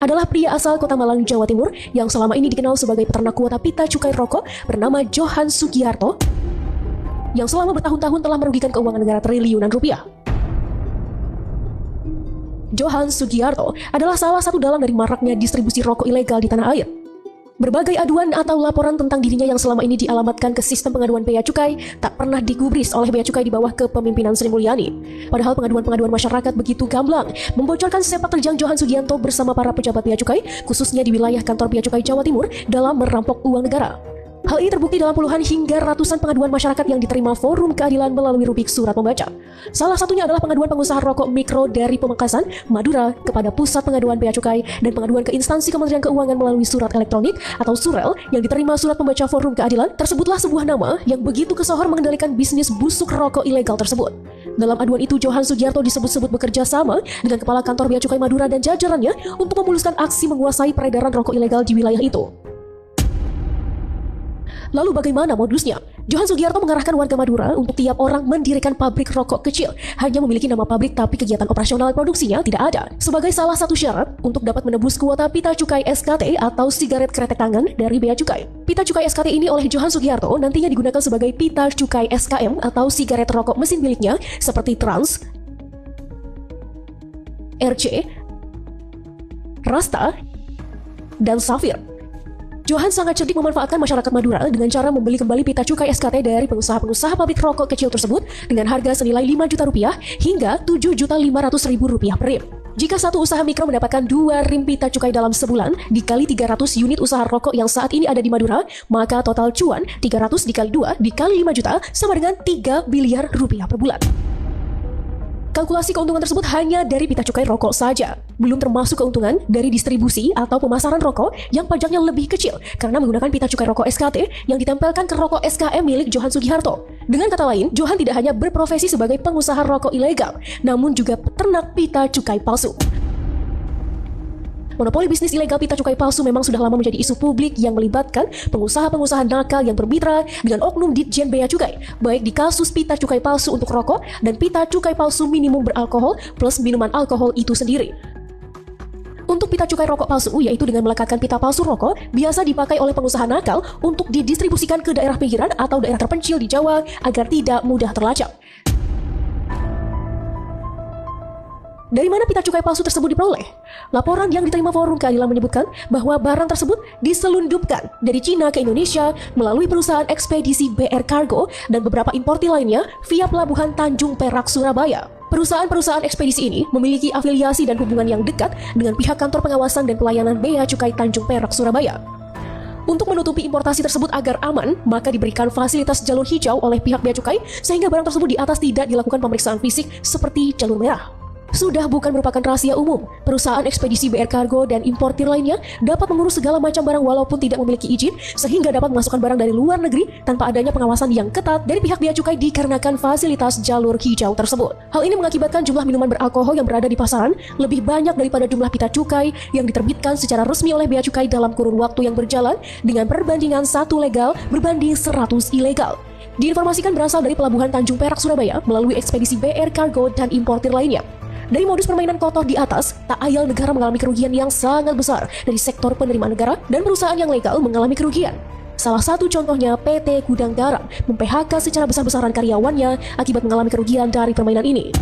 adalah pria asal Kota Malang, Jawa Timur yang selama ini dikenal sebagai peternak kuota pita cukai rokok bernama Johan Sugiarto yang selama bertahun-tahun telah merugikan keuangan negara triliunan rupiah. Johan Sugiarto adalah salah satu dalang dari maraknya distribusi rokok ilegal di tanah air. Berbagai aduan atau laporan tentang dirinya yang selama ini dialamatkan ke sistem pengaduan bea cukai tak pernah digubris oleh bea cukai di bawah kepemimpinan Sri Mulyani. Padahal pengaduan-pengaduan masyarakat begitu gamblang membocorkan sepak terjang Johan Sugiarto bersama para pejabat bea cukai, khususnya di wilayah kantor bea cukai Jawa Timur dalam merampok uang negara. Hal ini terbukti dalam puluhan hingga ratusan pengaduan masyarakat yang diterima Forum Keadilan melalui rubrik surat membaca. Salah satunya adalah pengaduan pengusaha rokok mikro dari Pamekasan, Madura kepada Pusat Pengaduan Bea Cukai dan pengaduan ke instansi Kementerian Keuangan melalui surat elektronik atau surel yang diterima surat membaca Forum Keadilan. Tersebutlah sebuah nama yang begitu kesohor mengendalikan bisnis busuk rokok ilegal tersebut. Dalam aduan itu, Johan Sugiarto disebut-sebut bekerja sama dengan Kepala Kantor Bea Cukai Madura dan jajarannya untuk memuluskan aksi menguasai peredaran rokok ilegal di wilayah itu. Lalu bagaimana modusnya? Johan Sugiarto mengarahkan warga Madura untuk tiap orang mendirikan pabrik rokok kecil. Hanya memiliki nama pabrik tapi kegiatan operasional produksinya tidak ada. Sebagai salah satu syarat untuk dapat menebus kuota pita cukai SKT atau sigaret kretek tangan dari bea cukai. Pita cukai SKT ini oleh Johan Sugiarto nantinya digunakan sebagai pita cukai SKM atau sigaret rokok mesin miliknya seperti Trans, RC, Rasta, dan Safir. Johan sangat cerdik memanfaatkan masyarakat Madura dengan cara membeli kembali pita cukai SKT dari pengusaha-pengusaha pabrik rokok kecil tersebut dengan harga senilai 5 juta rupiah hingga 7.500.000 rupiah per rim. Jika satu usaha mikro mendapatkan 2 rim pita cukai dalam sebulan dikali 300 unit usaha rokok yang saat ini ada di Madura, maka total cuan 300 dikali 2 dikali 5 juta sama dengan 3 miliar rupiah per bulan. Kalkulasi keuntungan tersebut hanya dari pita cukai rokok saja, belum termasuk keuntungan dari distribusi atau pemasaran rokok yang pajaknya lebih kecil karena menggunakan pita cukai rokok SKT yang ditempelkan ke rokok SKM milik Johan Sugiarto. Dengan kata lain, Johan tidak hanya berprofesi sebagai pengusaha rokok ilegal, namun juga peternak pita cukai palsu. Monopoli bisnis ilegal pita cukai palsu memang sudah lama menjadi isu publik yang melibatkan pengusaha-pengusaha nakal yang bermitra dengan oknum Ditjen Bea Cukai, baik di kasus pita cukai palsu untuk rokok dan pita cukai palsu minimum beralkohol plus minuman alkohol itu sendiri. Untuk pita cukai rokok palsu, yaitu dengan melekatkan pita palsu rokok, biasa dipakai oleh pengusaha nakal untuk didistribusikan ke daerah pinggiran atau daerah terpencil di Jawa agar tidak mudah terlacak. Dari mana pita cukai palsu tersebut diperoleh? Laporan yang diterima Forum Keadilan menyebutkan bahwa barang tersebut diselundupkan dari Cina ke Indonesia melalui perusahaan ekspedisi BR Cargo dan beberapa importir lainnya via pelabuhan Tanjung Perak, Surabaya. Perusahaan-perusahaan ekspedisi ini memiliki afiliasi dan hubungan yang dekat dengan pihak kantor pengawasan dan pelayanan Bea Cukai Tanjung Perak, Surabaya. Untuk menutupi importasi tersebut agar aman, maka diberikan fasilitas jalur hijau oleh pihak Bea Cukai sehingga barang tersebut di atas tidak dilakukan pemeriksaan fisik seperti jalur merah. Sudah bukan merupakan rahasia umum, perusahaan ekspedisi BR Cargo dan importir lainnya dapat mengurus segala macam barang walaupun tidak memiliki izin, sehingga dapat memasukkan barang dari luar negeri tanpa adanya pengawasan yang ketat dari pihak Bea Cukai dikarenakan fasilitas jalur hijau tersebut. Hal ini mengakibatkan jumlah minuman beralkohol yang berada di pasaran lebih banyak daripada jumlah pita cukai yang diterbitkan secara resmi oleh Bea Cukai dalam kurun waktu yang berjalan dengan perbandingan 1 legal berbanding 100 ilegal. Diinformasikan berasal dari pelabuhan Tanjung Perak, Surabaya melalui ekspedisi BR Cargo dan importir lainnya. Dari modus permainan kotor di atas, tak ayal negara mengalami kerugian yang sangat besar dari sektor penerimaan negara dan perusahaan yang legal mengalami kerugian. Salah satu contohnya PT Gudang Garam mem-PHK secara besar-besaran karyawannya akibat mengalami kerugian dari permainan ini.